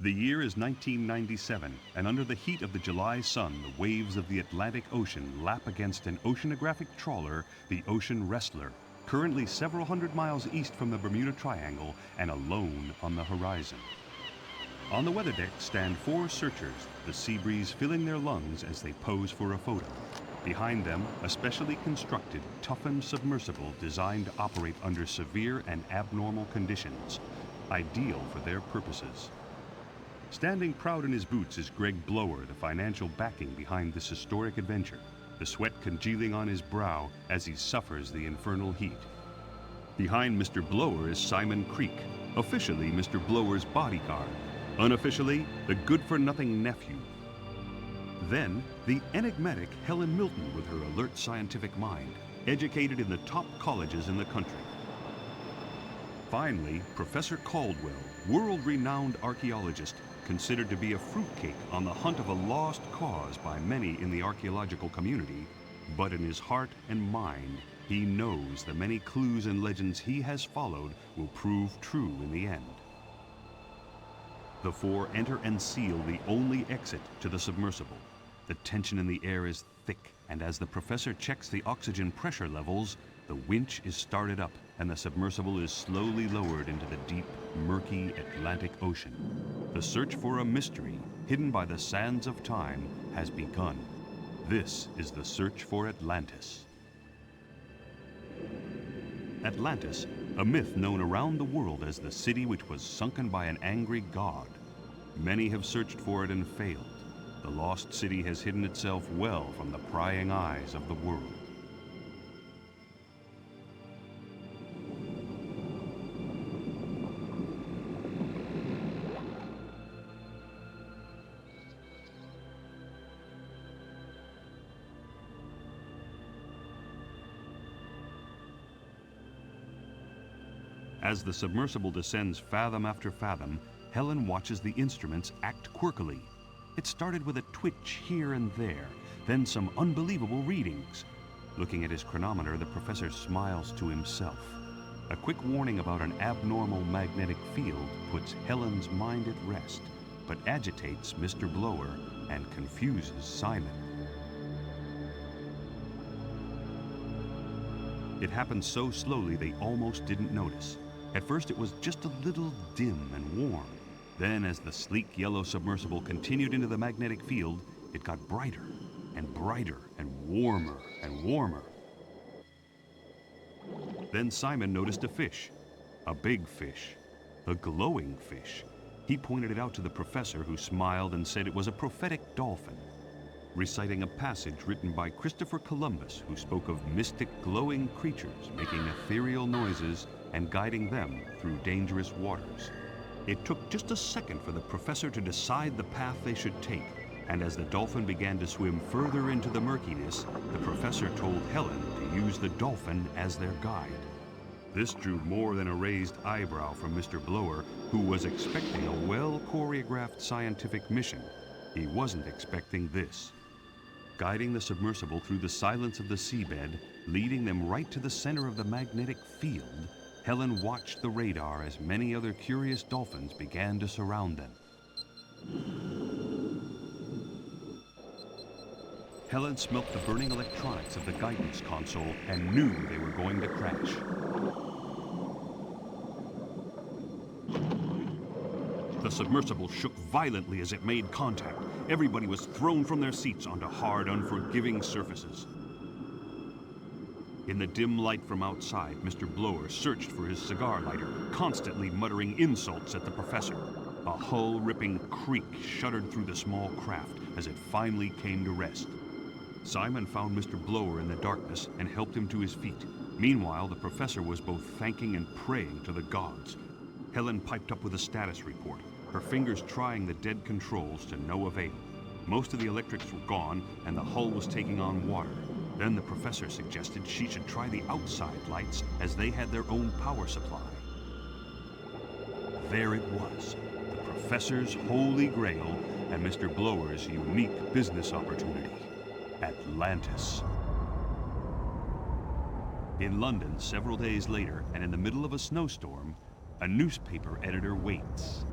The year is 1997, and under the heat of the July sun, the waves of the Atlantic Ocean lap against an oceanographic trawler, the Ocean Wrestler, currently several hundred miles east from the Bermuda Triangle and alone on the horizon. On the weather deck stand 4 searchers, the sea breeze filling their lungs as they pose for a photo. Behind them, a specially constructed, toughened submersible designed to operate under severe and abnormal conditions, ideal for their purposes. Standing proud in his boots is Greg Blower, the financial backing behind this historic adventure, the sweat congealing on his brow as he suffers the infernal heat. Behind Mr. Blower is Simon Creek, officially Mr. Blower's bodyguard, unofficially the good-for-nothing nephew. Then, the enigmatic Helen Milton with her alert scientific mind, educated in the top colleges in the country. Finally, Professor Caldwell, world-renowned archaeologist, considered to be a fruitcake on the hunt of a lost cause by many in the archaeological community, but in his heart and mind, he knows the many clues and legends he has followed will prove true in the end. The 4 enter and seal the only exit to the submersible. The tension in the air is thick, and as the professor checks the oxygen pressure levels, the winch is started up and the submersible is slowly lowered into the deep, murky Atlantic Ocean. The search for a mystery hidden by the sands of time has begun. This is the search for Atlantis. Atlantis, a myth known around the world as the city which was sunken by an angry god. Many have searched for it and failed. The lost city has hidden itself well from the prying eyes of the world. As the submersible descends fathom after fathom, Helen watches the instruments act quirkily. It started with a twitch here and there, then some unbelievable readings. Looking at his chronometer, the professor smiles to himself. A quick warning about an abnormal magnetic field puts Helen's mind at rest, but agitates Mr. Blower and confuses Simon. It happened so slowly they almost didn't notice. At first it was just a little dim and warm. Then as the sleek yellow submersible continued into the magnetic field, it got brighter and brighter and warmer and warmer. Then Simon noticed a fish, a big fish, a glowing fish. He pointed it out to the professor, who smiled and said it was a prophetic dolphin, reciting a passage written by Christopher Columbus, who spoke of mystic glowing creatures making ethereal noises and guiding them through dangerous waters. It took just a second for the professor to decide the path they should take, and as the dolphin began to swim further into the murkiness, the professor told Helen to use the dolphin as their guide. This drew more than a raised eyebrow from Mr. Blower, who was expecting a well-choreographed scientific mission. He wasn't expecting this. Guiding the submersible through the silence of the seabed, leading them right to the center of the magnetic field, Helen watched the radar as many other curious dolphins began to surround them. Helen smelt the burning electronics of the guidance console and knew they were going to crash. The submersible shook violently as it made contact. Everybody was thrown from their seats onto hard, unforgiving surfaces. In the dim light from outside, Mr. Blower searched for his cigar lighter, constantly muttering insults at the professor. A hull-ripping creak shuddered through the small craft as it finally came to rest. Simon found Mr. Blower in the darkness and helped him to his feet. Meanwhile, the professor was both thanking and praying to the gods. Helen piped up with a status report, her fingers trying the dead controls to no avail. Most of the electrics were gone and the hull was taking on water. Then the professor suggested she should try the outside lights, as they had their own power supply. There it was, the professor's holy grail and Mr. Blower's unique business opportunity, Atlantis. In London, several days later, and in the middle of a snowstorm, a newspaper editor waits.